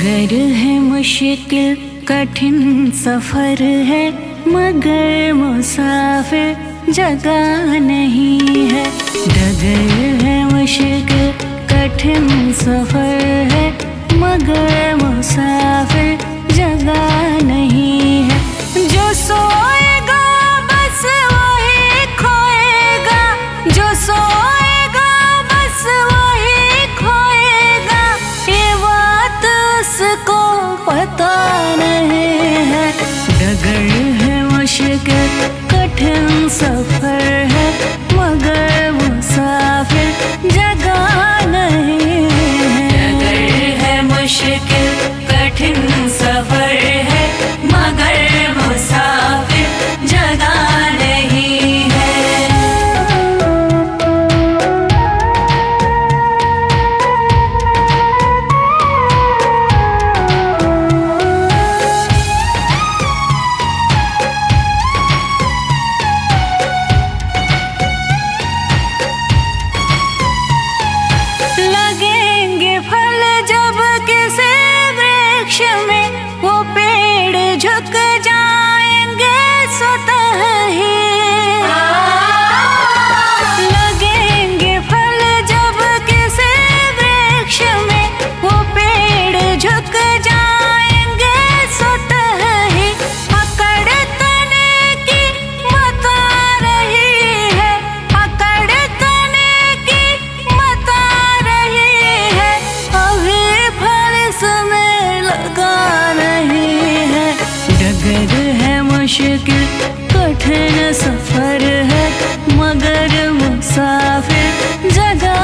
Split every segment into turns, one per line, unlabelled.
डगर है मुश्किल कठिन सफर है, मगर मुसाफिर जगह नहीं है। डगर है मुश्किल कठिन सफर है, मगर मुसाफिर जगह नहीं है। जो सोएगा बस वही खोएगा, जो सोएगा बस वही खोएगा, ये बात उसको पता नहीं है। डगर है मुश्किल कठिन सफर है, मगर मुसाफिर जगह नहीं है। डगर है मुश्किल कठिन सफर है, मगर मुसाफिर जगह नहीं है। लगेंगे फल जब किसी वृक्ष में, वो पेड़ झुक जाएंगे स्वतः ही। लगेंगे फल जब किसी वृक्ष में, वो पेड़ झुक जाएंगे स्वतः ही। अकड़ तने की बता रही है, अकड़ तने की बता रही है, अभी फल इसमें लगा नहीं है। डगर है मुश्किल कठिन सफर है, मगर मुसाफिर जगह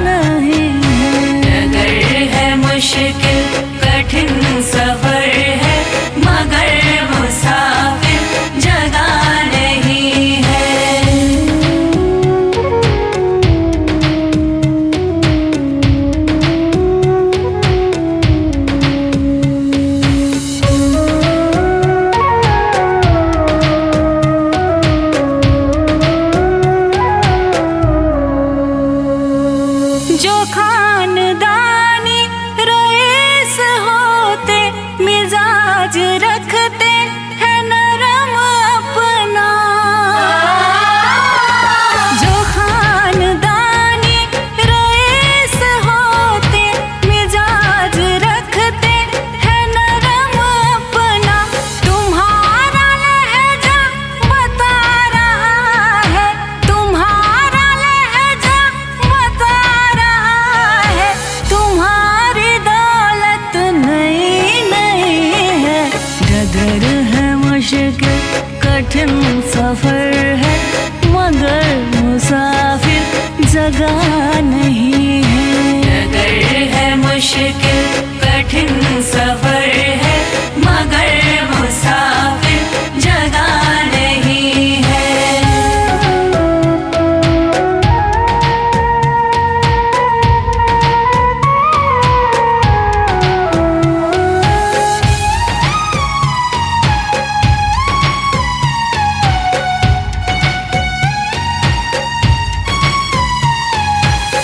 नहीं है। डगर है मुश्किल कठिन सफर है, मगर मुसाफिर जगह नहीं है। जो खानदानी रईस होते, मिजाज रखते हैं नरम अपना। जो खानदानी रईस होते, मिजाज रखते हैं नरम अपना। तुम्हारा लहजा बता रहा है, तुम्हारा लहजा बता रहा है, तुम्हारी दौलत नई नहीं है। डगर है मुश्किल कठिन सफर है, मगर मुसाफिर जगह नहीं है। डगर है मुश्किल कठिन सफर है, मगर मुसाफिर जगह नहीं है।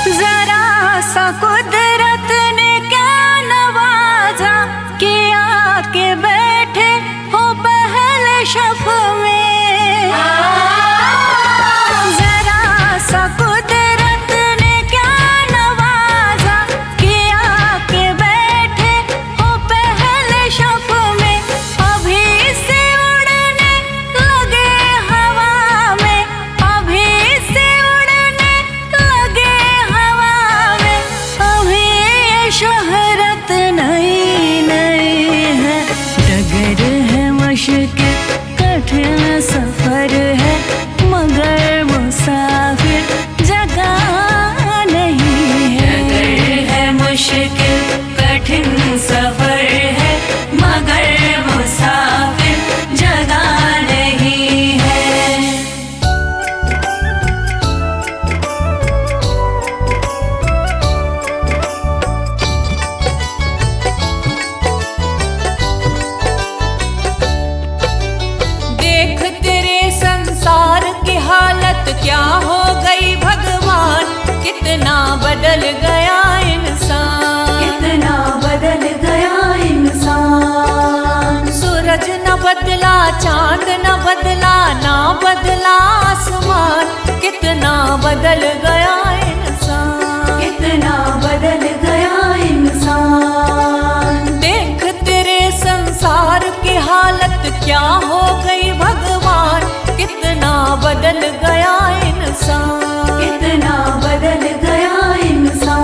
जरा सा कुदरत ने क्या नवाजा, किया के बैठे हो पहले शफ में। जरा सा कुदरत ने क्या नवाजा, किया के बैठे हो पहले शफ में। अभी से उड़ने लगे हवा में, अभी से उड़ने लगे हवा में, अभी ये शोहरत नई नई है। डगर है मुश्किल कठिन सफर है, मगर मुसाफिर जगह नहीं है। डगर है मुश्किल कठिन सफर है, मगर मुसाफिर जगह नहीं है।
देख तेरे संसार की हालत क्या हो गई भगवान, कितना बदल गया इंसान,
कितना बदल गया
बदला आसमान, कितना बदल गया इंसान,
कितना बदल गया इंसान।
देख तेरे संसार की हालत क्या हो गई भगवान, कितना बदल गया इंसान,
कितना बदल गया इंसान।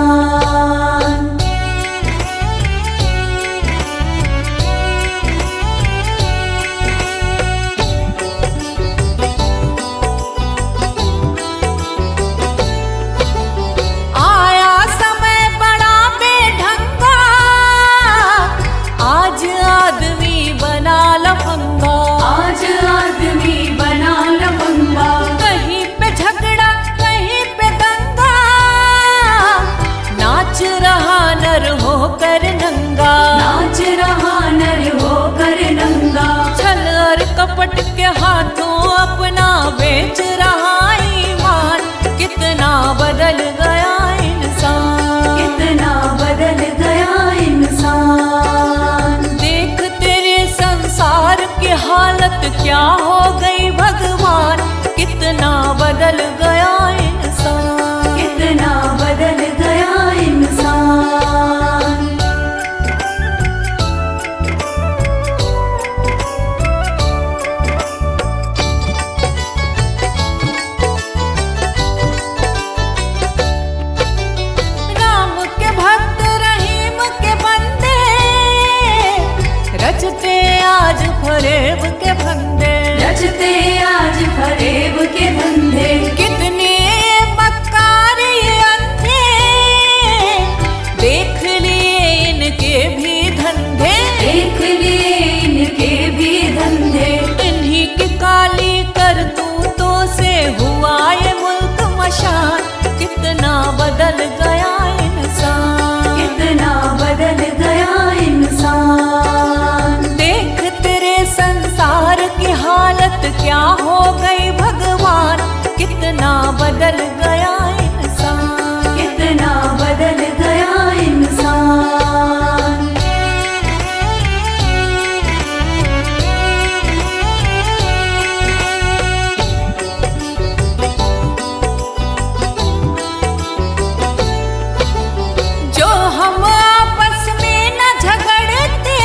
आया समय बड़ा बेढंगा, आज आदमी बना लफंगा,
आज आदमी बना लफंगा।
कहीं पे झगड़ा कहीं पे दंगा, नाच रहा नर होकर नंगा,
नाच रहा नर होकर नंगा।
छल और कपट के हाथों अपना बेच रहा ईमान, कितना बदल गया इंसान,
कितना बदल गया इंसान।
देख तेरे संसार की हालत क्या हो गई भगवान, कितना बदल गया इंसान,
कितना बदल गया इंसान।
राम के भक्त रहीम के बंदे, रचते आज फरेब के फंदे,
रचते आज फरेब के धंधे।
कितने मक्कार ये अंधे, देख लिए इनके भी धंधे,
देख लिए इनके भी धंधे।
इन्हीं की काली करतूतों से हुआ ये मुल्क मशान, कितना बदल गया इंसान,
कितना बदल गया इंसान।
देख तेरे संसार की हालत क्या हो गई भगवान, कितना बदल गया इंसान,
कितना बदल गया इंसान।
जो हम आपस में न झगड़ते,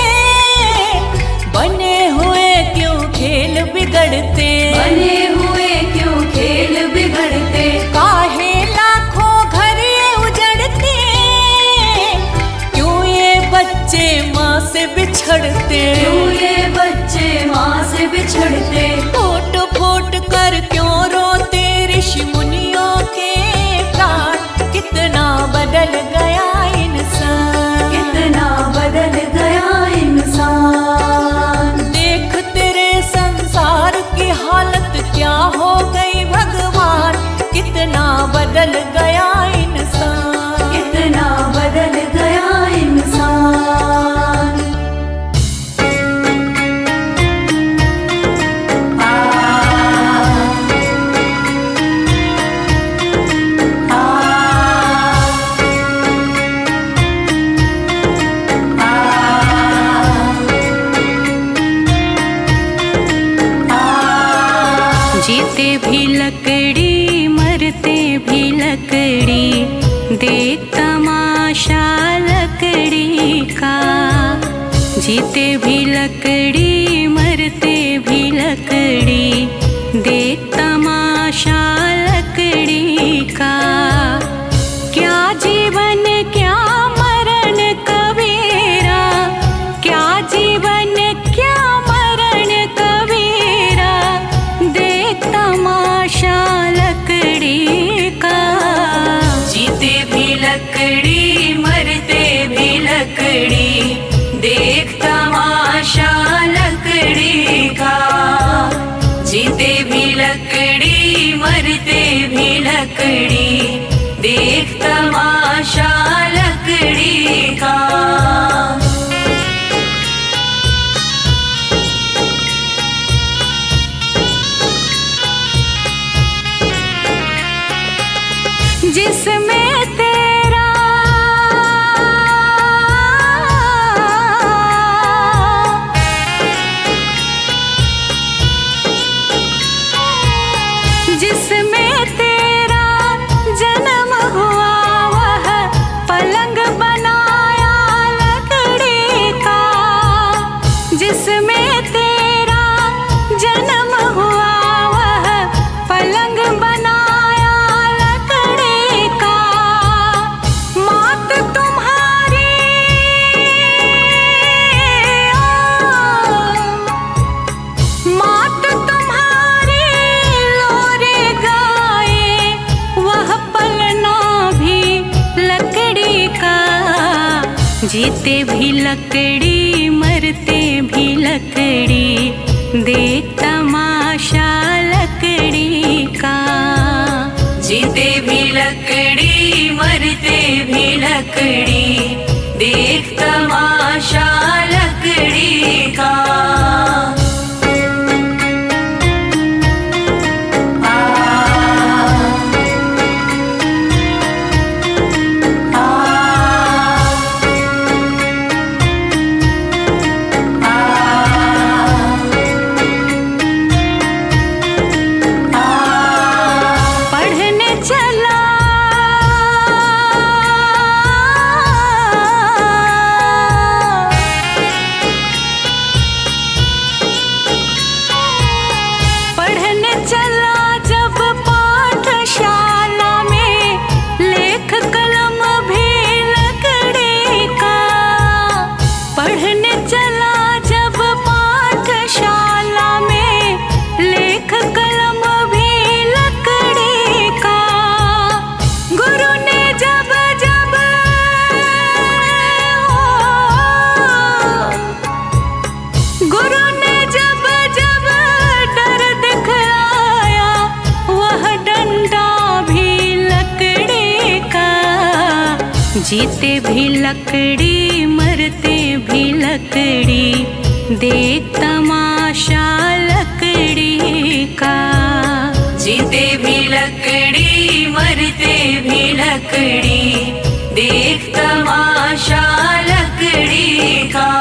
बने हुए क्यों खेल बिगड़ते,
बने हुए क्यों खेल बिगड़ते।
काहे लाखों घर ये उजड़ते, क्यों ये बच्चे माँ से बिछड़ते,
क्यों ये बच्चे माँ से बिछड़ते।
फूट फूट कर क्यों रोते ऋषि मुनियों के प्राण, कितना बदल गया इंसान,
कितना बदल गया इंसान।
देख तेरे संसार की हालत क्या हो गई भगवान, कितना बदल गया इंसान,
कितना बदल गया इंसान। जीते भी लकड़ी मरते भी लकड़ी, देख तमाशा लकड़ी का। जीते भी लकड़ी मरते भी लकड़ी, देख तमाशा लकड़ी का। क्या जीवन क्या मरण कबीरा, क्या जीवन क्या मरण कबीरा, देख तमाशा लकड़ी का। जीते भी लकड़ी मरते भी लकड़ी, देख तमाशा लकड़ी का। जीते भी लकड़ी मरते भी लकड़ी, देख तमाशा लकड़ी का। जिसमें तेरा
जीते भी लकड़ी मरते भी लकड़ी, देख तमाशा लकड़ी का।
जीते भी लकड़ी मरते भी लकड़ी, देख तमाशा लकड़ी का।
जीते भी लकड़ी मरते भी लकड़ी, देख तमाशा लकड़ी का।
जीते भी लकड़ी मरते भी लकड़ी, देख तमाशा लकड़ी का।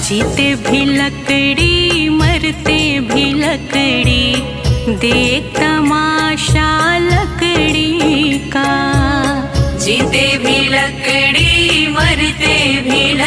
जीते भी लकड़ी मरते भी लकड़ी, देख तमाशा लकड़ी का।
जीते भी लकड़ी मरते भी लकड़ी,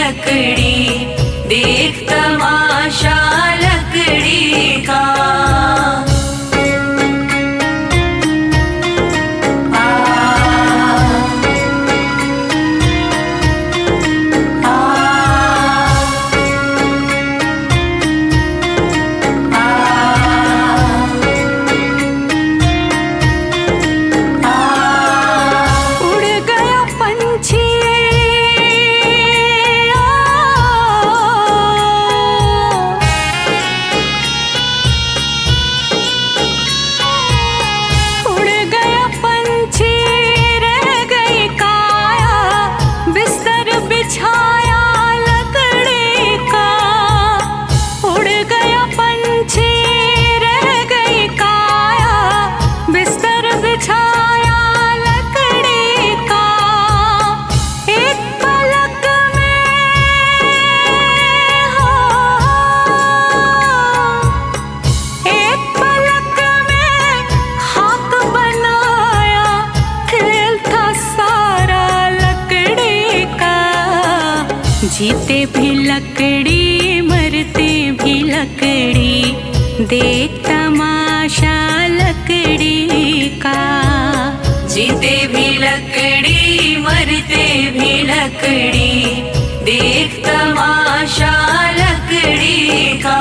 देख तमाशा लकड़ी का।
जीते भी लकड़ी मरते भी लकड़ी, देख तमाशा लकड़ी का।
जीते भी लकड़ी मरते भी लकड़ी, देख तमाशा लकड़ी का।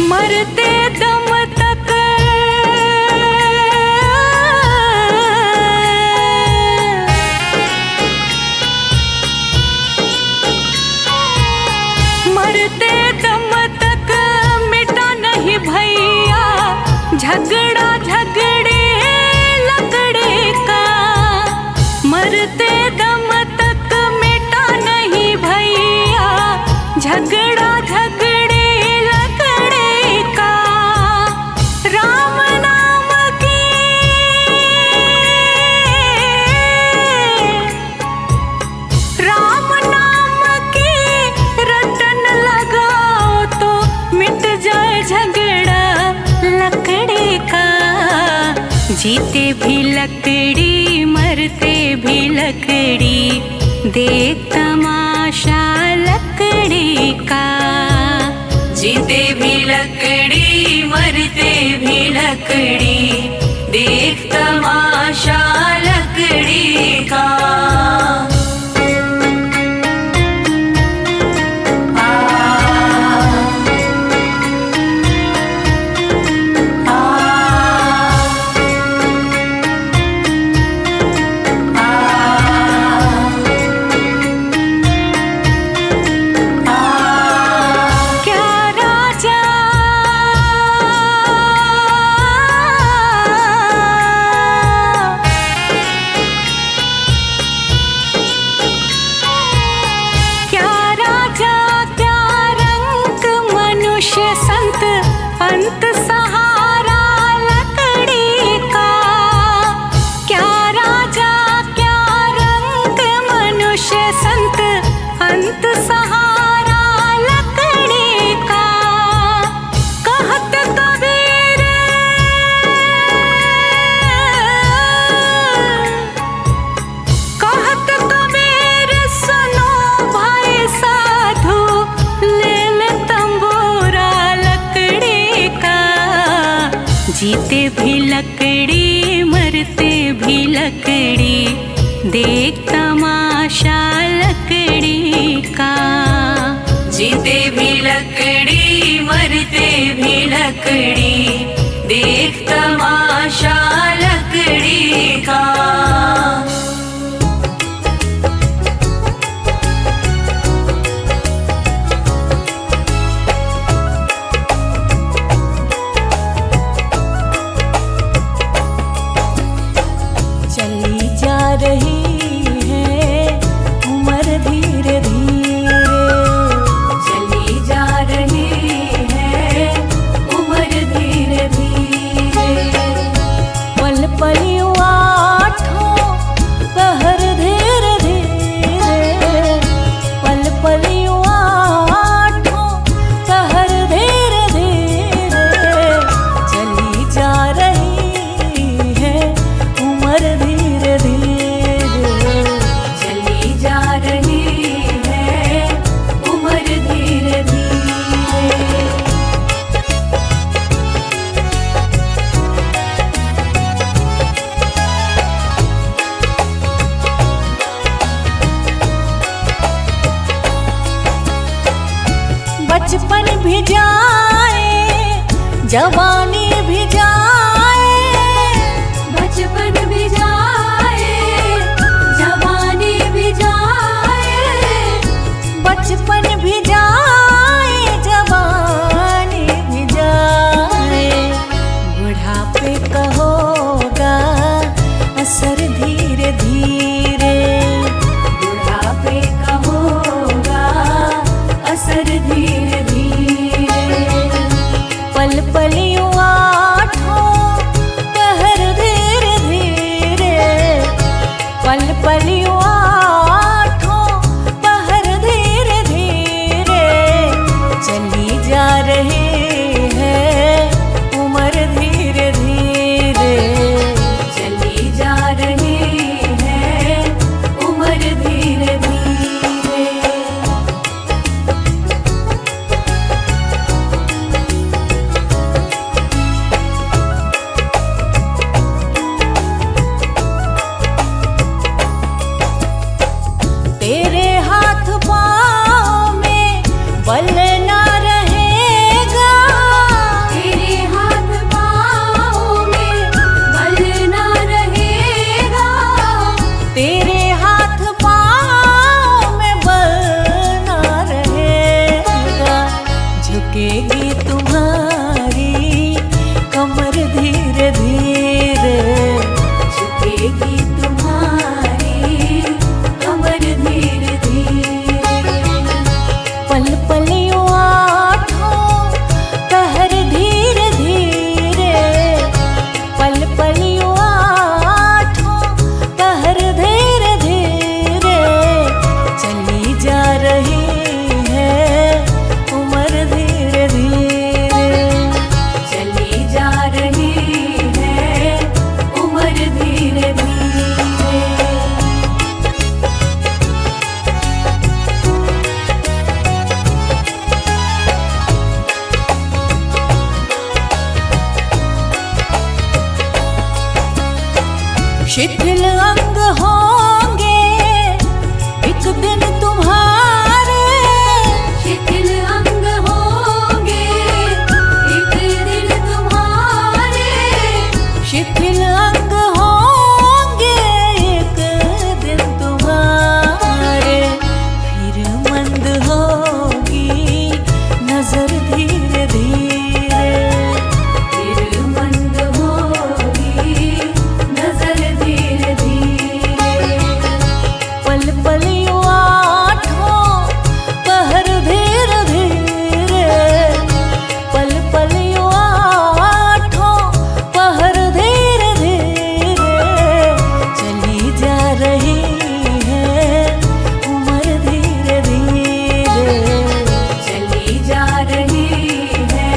मरते दम तक मरते दम तक मिटा नहीं भई झगड़ा झगड़े लकड़े का, मरते दम तक मिटा नहीं भैया। झगड़ा झगड़े लकड़े का, राम नाम की रटन लगाओ तो मिट जाए झगड़ा लकड़ी का। जीते भी लकड़ी मरते भी लकड़ी, देख तमाशा लकड़ी का। जीते भी लकड़ी मरते भी लकड़ी, देख तमाशा लकड़ी का। अंत सहारा लकड़ी का। क्या राजा क्या रंग मनुष्य संत, अंत सहारा लकड़ी का। कहत कबीर सुनो भाई साधु, ले ले तंबूरा लकड़ी का। जीते भी लकड़ी मरते भी लकड़ी, देख तमाशा लकड़ी का। जीते भी लकड़ी मरते भी लकड़ी, देख तमाशा लकड़ी का।
रही है उम्र धीरे धीरे, चली जा रही है उम्र धीरे धीरे। पल पल आठों पहर धीरे धीरे, पल पल आठों पहर धीरे धीरे। चली जा रही है उम्र धीरे धीरे, बचपन भी जाए जवानी भी जाए, बचपन भी जाए जवानी भी जाए। बचपन भी जाए जवानी भी जाए, बुढ़ापे का होगा असर धीरे धीरे। बुढ़ापे का होगा असर धीरे धीरे। पल पल आठों पहर धीरे धीरे, पल पल आठों पहर धीरे धीरे। चली जा रही है उम्र धीरे धीरे, चली जा रही है उम्र धीरे धीरे। तेरे हाथ पाँव में बल ना रहेगा, तेरे हाथ पाँव में बल ना रहेगा। तेरे हाथ पाँव में बल ना रहेगा। झुकेगी तुम्हारी कमर धीरे
शिथिल अंग होंगे एक दिन तुम्हारे,
शिथिल अंग होंगे एक दिन तुम्हारे,
शिथिल अंग होंगे एक दिन तुम्हारे। फिर मंद होगी नजर धीरे धीरे,
फिर मंद होगी नजर धीरे धीरे।
पल पल यूं आठों पहर धीरे धीरे, पल पल यूं आठों पहर धीरे धीरे। चली जा रही है उम्र धीरे धीरे,
चली जा रही है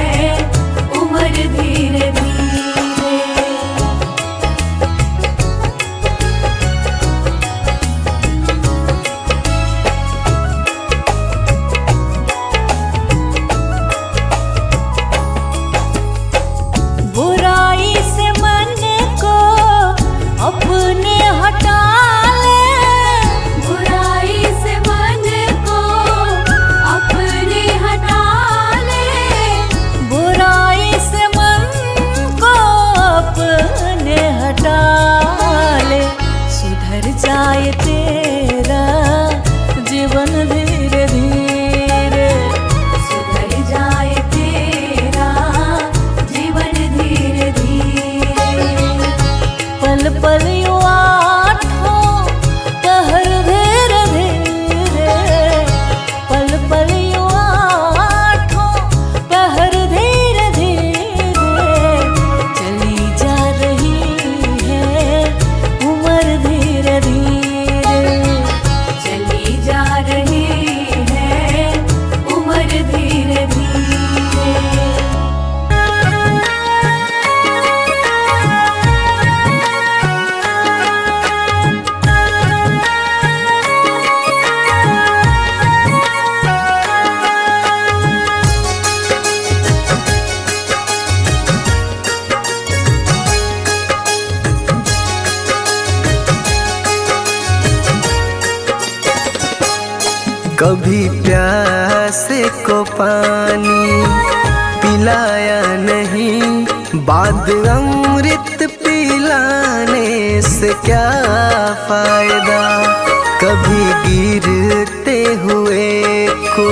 उम्र धीरे धीरे।
बुराई से मन को अपने हटा ले,
बुराई से मन को अपने हटा ले,
बुराई से मन को अपने हटा ले। सुधर जाए तेरा जीवन धीरे धीरे,
सुधर जाए तेरा जीवन धीरे धीरे।
पल पल यूं आठों पहर धीरे धीरे, पल पल यूं आठों पहर धीरे धीरे। चली जा रही है उम्र धीरे धीरे,
चली जा रही है उम्र धीरे धीरे।
कभी प्यासे को पानी पिलाया नहीं, बाद अमृत पिलाने से क्या फायदा। कभी गिरते हुए को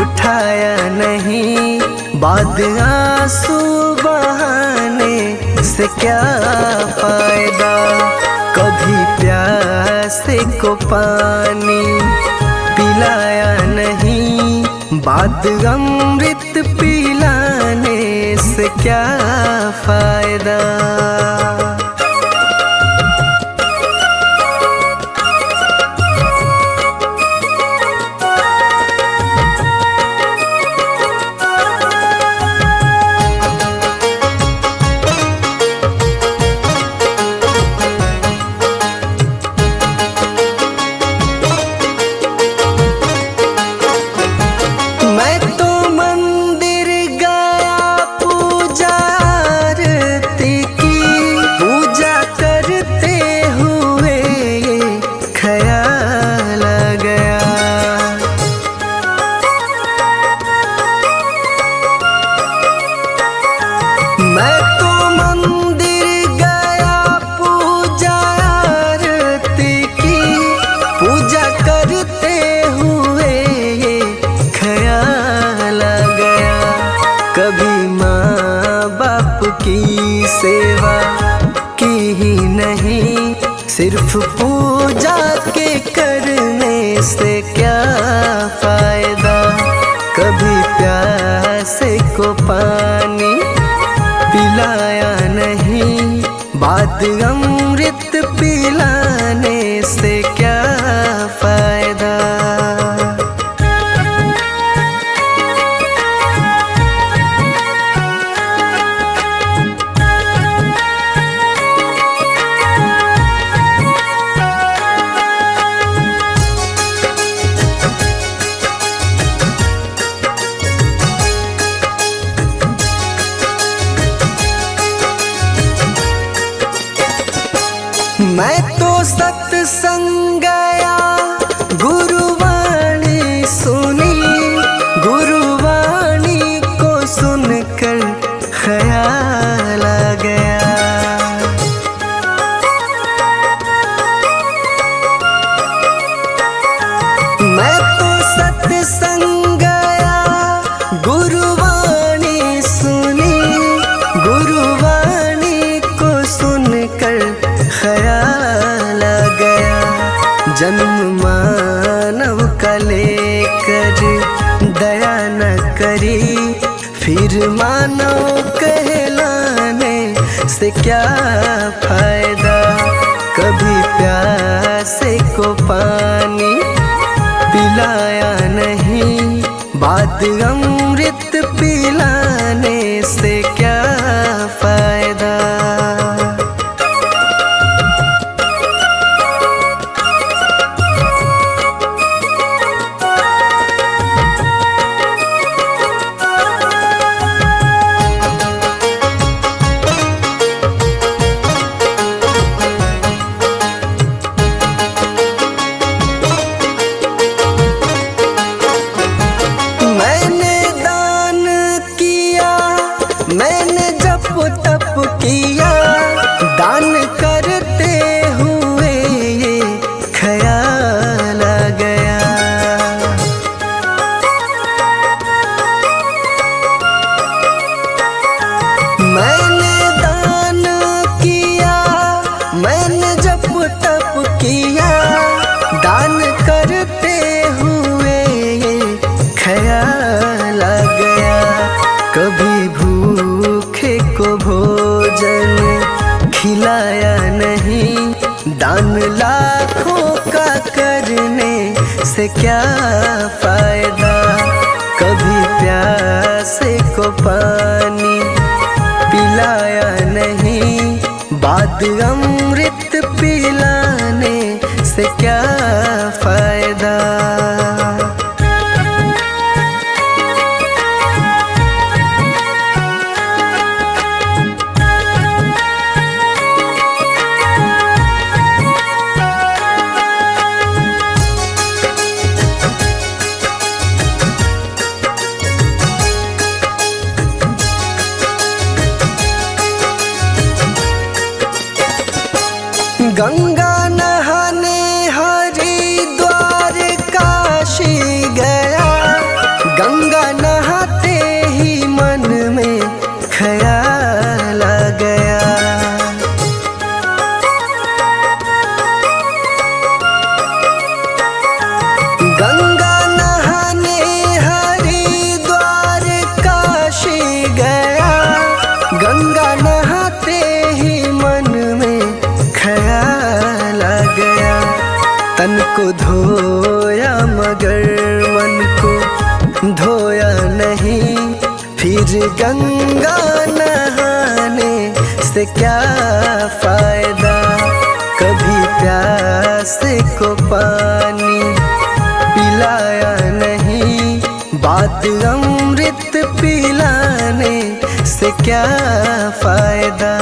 उठाया नहीं, बाद आंसू बहाने से क्या फायदा। कभी प्यासे को पानी पिलाया नहीं, बाद अमृत पिलाने से क्या फायदा। मैं तो मंदिर गया पूजा आरती की, पूजा करते हुए ये ख्याल आ गया। मैं तो मंदिर गया पूजा आरती की, पूजा करते हुए ये ख्याल आ गया। कभी माँ बाप की सेवा की ही नहीं, सिर्फ पूजा के करने से क्या फायदा। कभी प्यासे को पानी पिलाया नहीं, बाद अमृत पिलाने से क्या फायदा। करी फिर मानो कहलाने से क्या फायदा। कभी प्यासे को पानी पिलाया नहीं, बाद अमृत पिलाने से क्या फायदा। मैंने जप तप किया, दान करते हुए ये ख्याल आ गया। मैंने दान किया, मैंने जप तप किया, दान करते हुए ये ख्याल आ गया। कभी भूखे को भोजन खिलाया नहीं, दान लाखों का करने से क्या फायदा। कभी प्यासे को पानी पिलाया नहीं, बाद अमृत पिलाने से क्या फायदा। गंगा नहाने हरिद्वार काशी गया, गंगा नहाते ही मन में ख्याल आ गया। गंगा नहाने हरिद्वार काशी गया, गंगा नहाते ही मन में ख्याल आ गया। तन को धोया मगर मन को धोया नहीं, फिर गंगा नहाने से क्या फायदा। कभी प्यासे को पानी पिलाया नहीं, बाद अमृत पिलाने से क्या फायदा।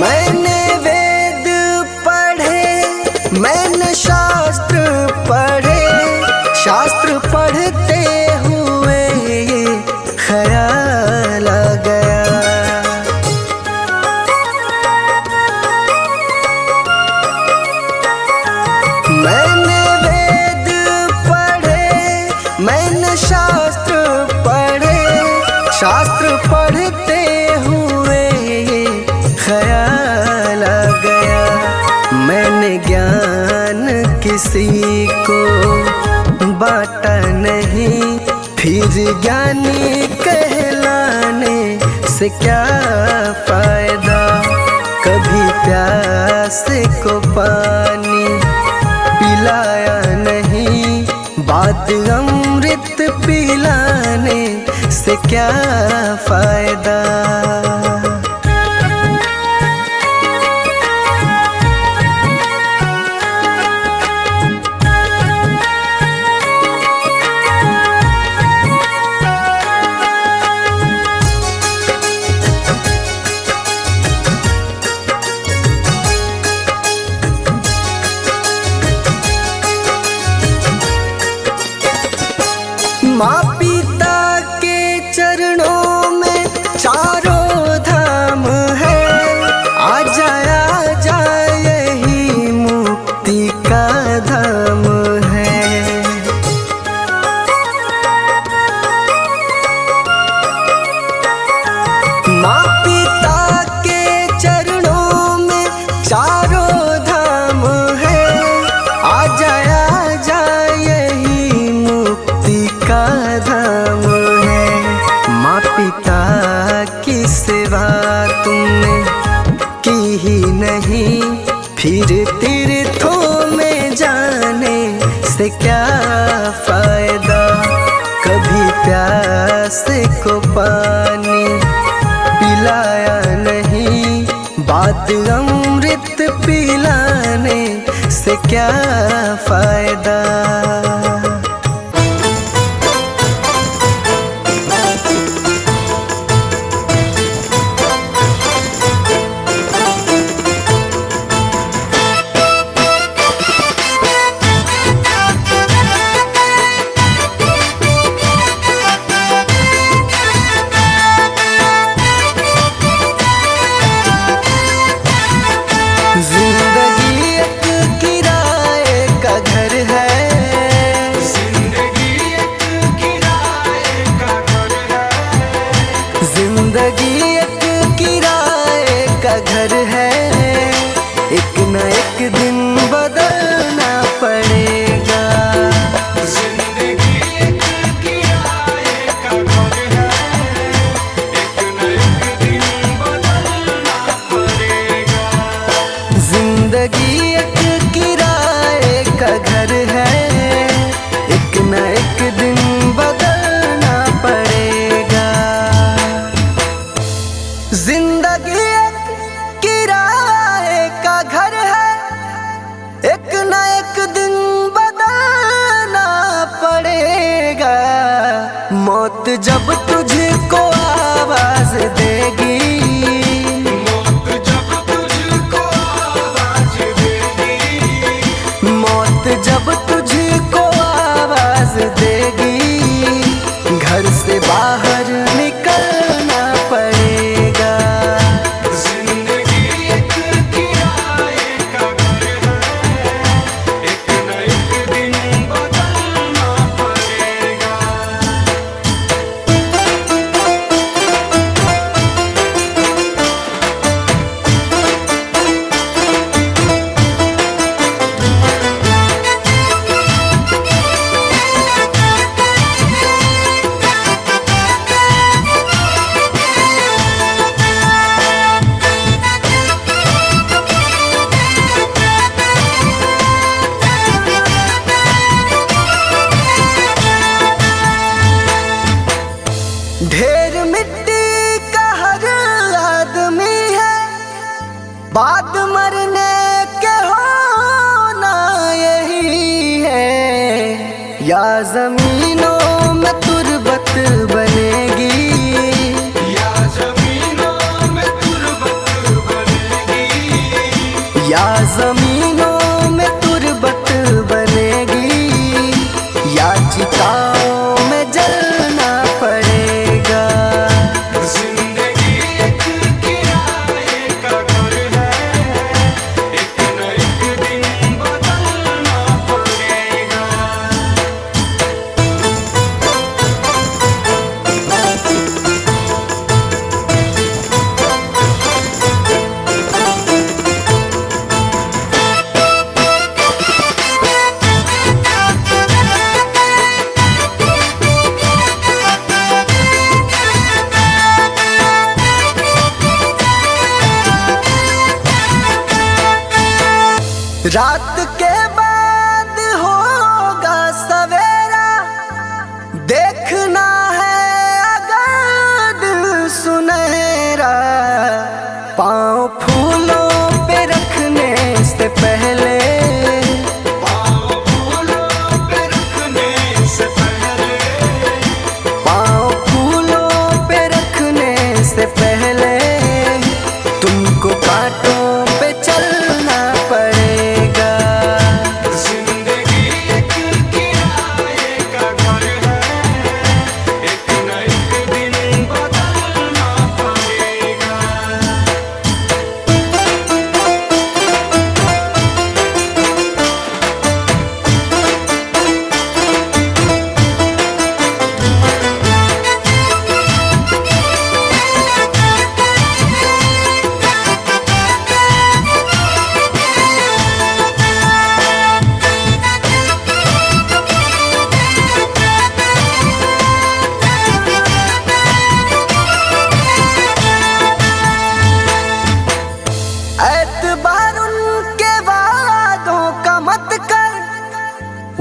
मैंने वेद पढ़े, मैंने शास्त्र पढ़े, शास्त्र पढ़ते हुए ये ख्याल आ गया। मैंने वेद पढ़े, मैंने शास्त्र पढ़े, शास्त्र पढ़ते हुए ये ख्याल आ गया। मैंने ज्ञान किसी को बांटा नहीं, फिर ज्ञानी कहलाने से क्या फायदा। कभी प्यासे को पानी पिलाया नहीं, बाद अमृत पिलाने से क्या फायदा। माँ पिता के चरणों में फिर तीर्थों में जाने से क्या फायदा, कभी प्यास को पानी पिलाया नहीं, बाद अमृत पिलाने से क्या फायदा। जिंदगी एक किराए का घर है, जिंदगी एक किराए का घर है, जिंदगी एक किराए का घर है, एक न एक दिन बदलना पड़ेगा। जिंदगी एक किराए का घर है, एक न एक दिन बदलना पड़ेगा। जिंदगी एक किराए का घर है, एक न एक दिन बदलना पड़ेगा। जिंदगी एक किराए का घर है, एक न एक दिन बदलना पड़ेगा। मौत जब तुझको आवाज देगी, मौत जब तुझको आवाज देगी, मौत जब तुझको आवाज देगी, घर से बाहर निकलना पड़ेगा। जिंदगी एक किराए का घर है, एक न एक दिन बदलना पड़ेगा। ढेर मिट्टी का हर आदमी है, बाद मरने के होना यही है। या जमीनों में तुरबत बनेगी, या जमीनों में तुरबत बनेगी, या जमीनों में तुरबत बनेगी, या चिताओं में जलना पड़ेगा। जिंदगी एक किराए का घर है, एक न एक दिन बदलना पड़ेगा। रात के बाद होगा सवेरा, देखना है अगर दिल सुनहरा। पाँव फूलों पे रखने से पहले, पाँव फूलों पे रखने से पहले, पाँव फूलों पे रखने से पहले, तुमको कांटों पे चलना पड़ेगा।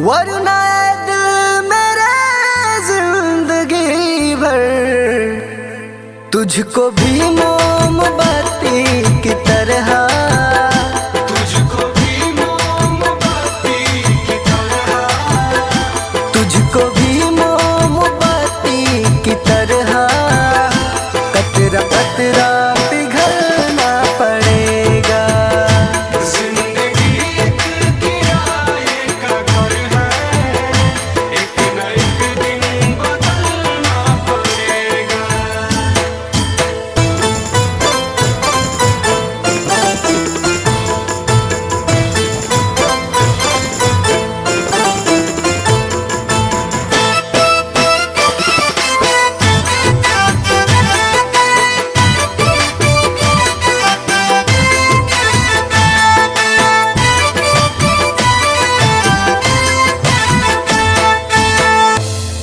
वरना ऐ दिल मेरे जिंदगी भर तुझको भी मोमबत्ती की तरह, तुझको भी मोमबत्ती की तरह, तुझको भी मोमबत्ती की तरह कतरा कतरा पिघलना पड़ेगा। जिंदगी एक किराए का घर है, एक न एक दिन बदलना पड़ेगा।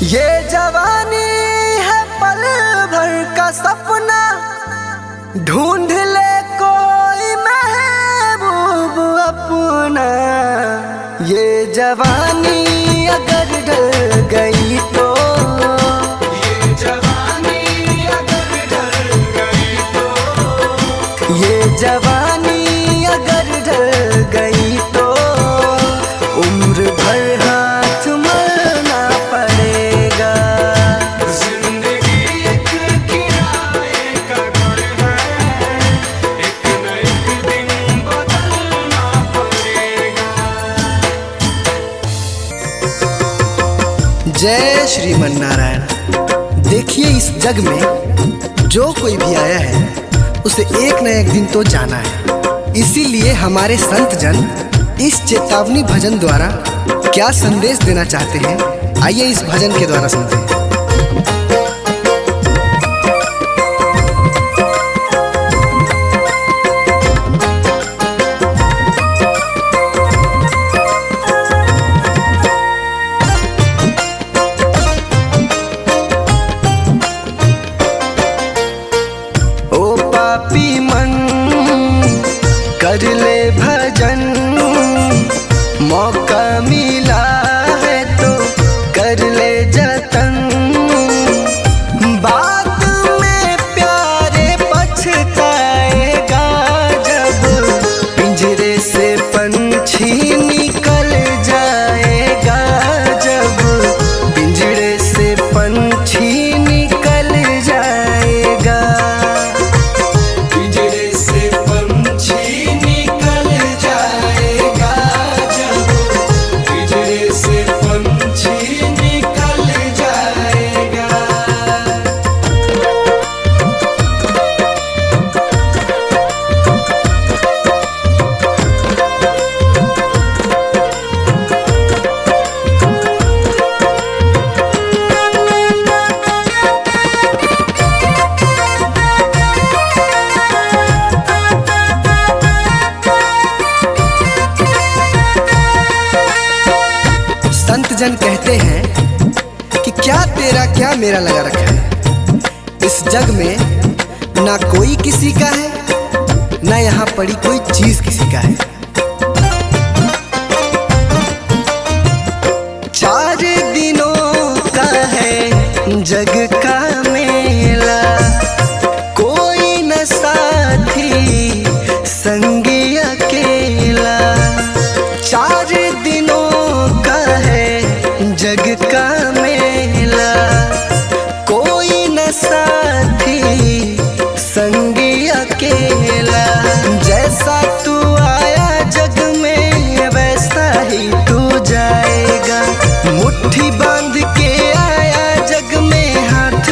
ये जवानी है पल भर का सपना, ढूंढ ले कोई महबूब अपना। ये जवानी अगर ढल गई तो, ये जवानी अगर ढल गई तो, ये जवानी अगर ढल गई तो उम्र भर हाथ मलना पड़ेगा। जिंदगी एक किराए का घर है, एक न एक दिन बदलना पड़ेगा। जय श्रीमन नारायण। देखिए इस जग में जो कोई भी आया है उसे एक न एक दिन तो जाना है। इसीलिए हमारे संत जन इस चेतावनी भजन द्वारा क्या संदेश देना चाहते हैं, आइए इस भजन के द्वारा सुनते हैं। ओ पापी मन कर ले भजन, मौका मिला है तो कर ले जतन। बाद में प्यारे पछताएगा जब पिंजरे से पंछी निकल जाएगा, जब पिंजरे से पंछी निकल जाएगा। पिंजरे से पंछी निकल जाएगा, जब पिंजरे से पंछी निकल जाएगा। संत जन कहते हैं कि क्या तेरा क्या मेरा लगा रखा है। इस जग में ना कोई किसी का है, ना यहाँ पड़ी कोई चीज किसी का है। चार दिनों का है जग का मेला, कोई न साथी संगी अकेला। चार दिनों का है जग का मेला, कोई न साथी संगी अकेला। जैसा तू आया जग में वैसा ही तू जाएगा। मुट्ठी बांध के आया जग में, हाथ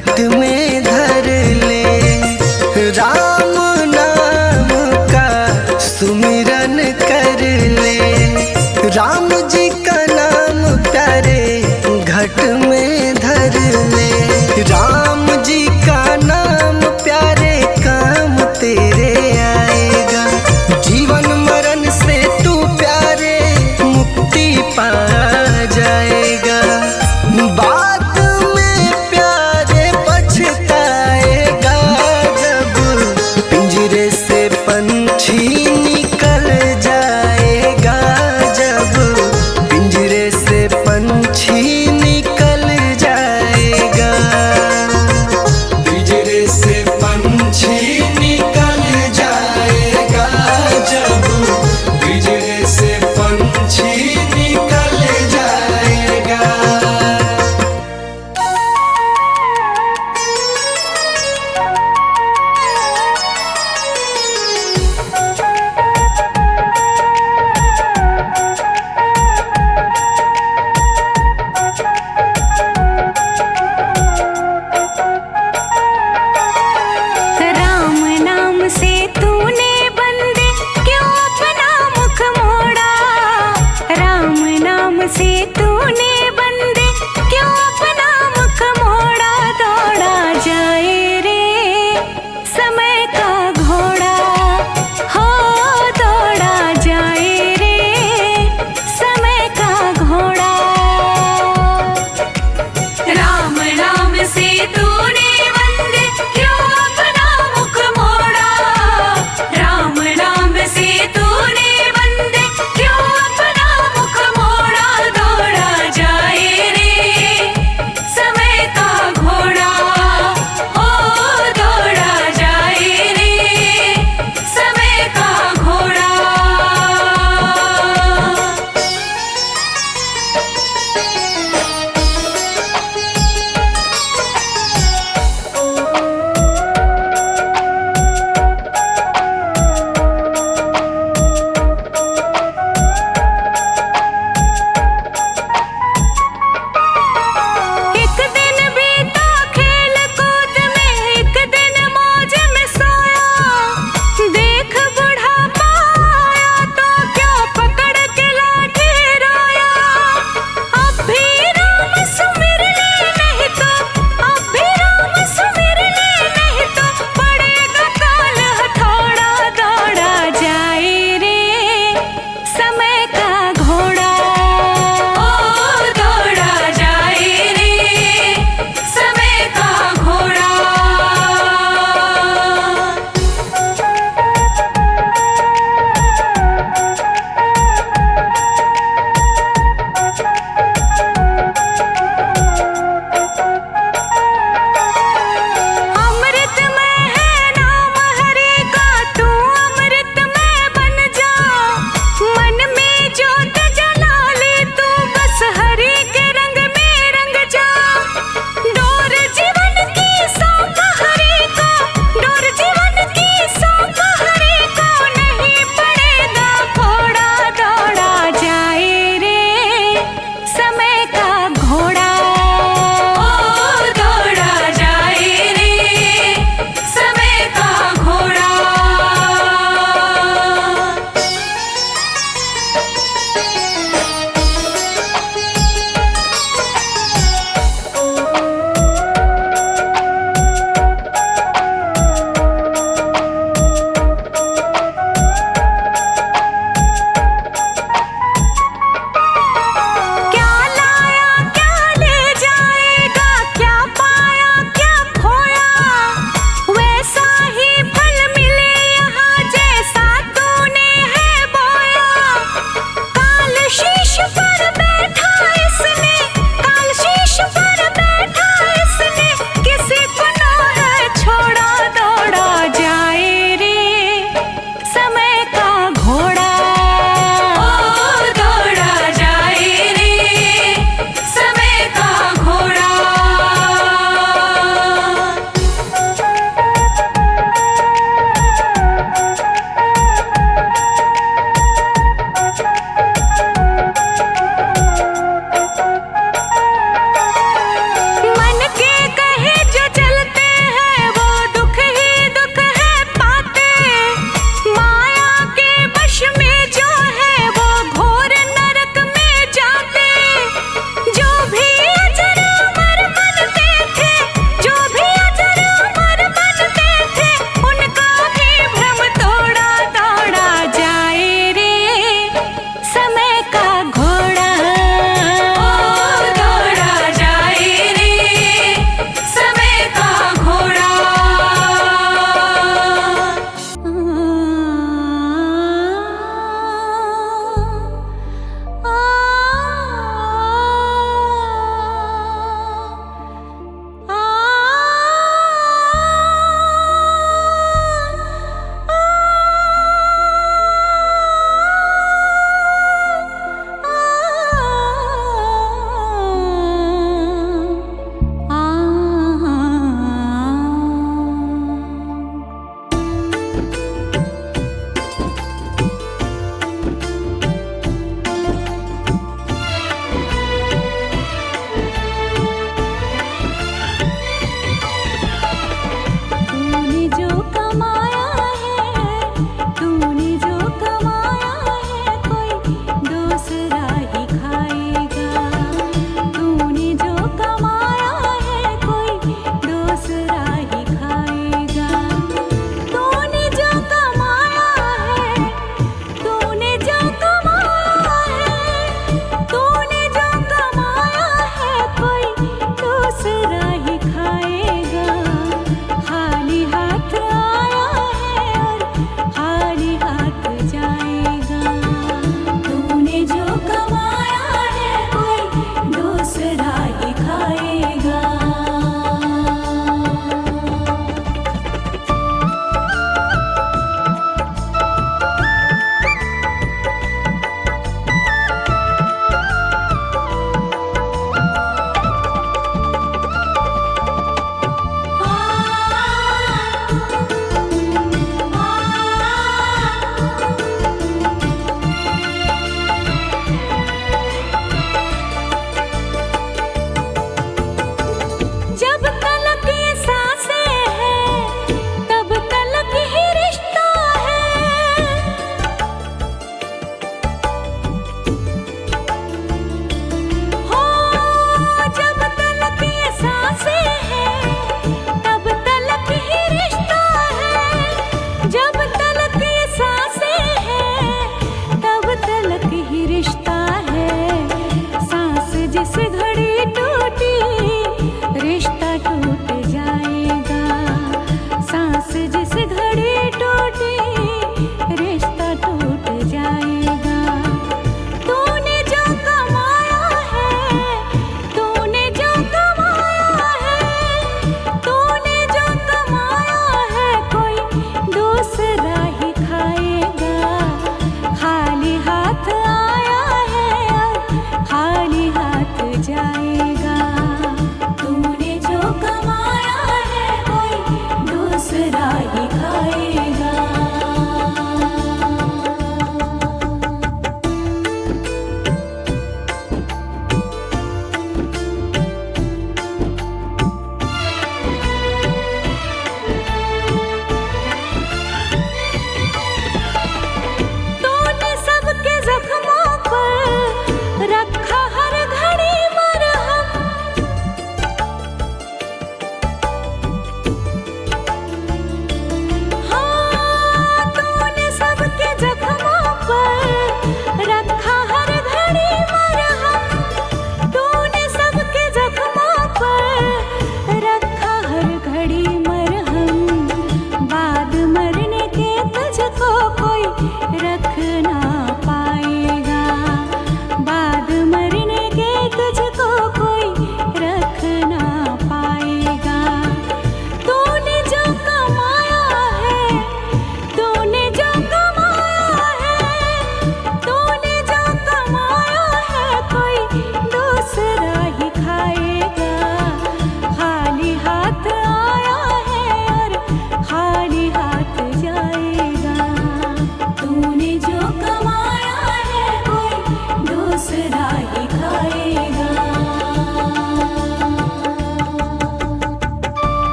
घट में धर ले।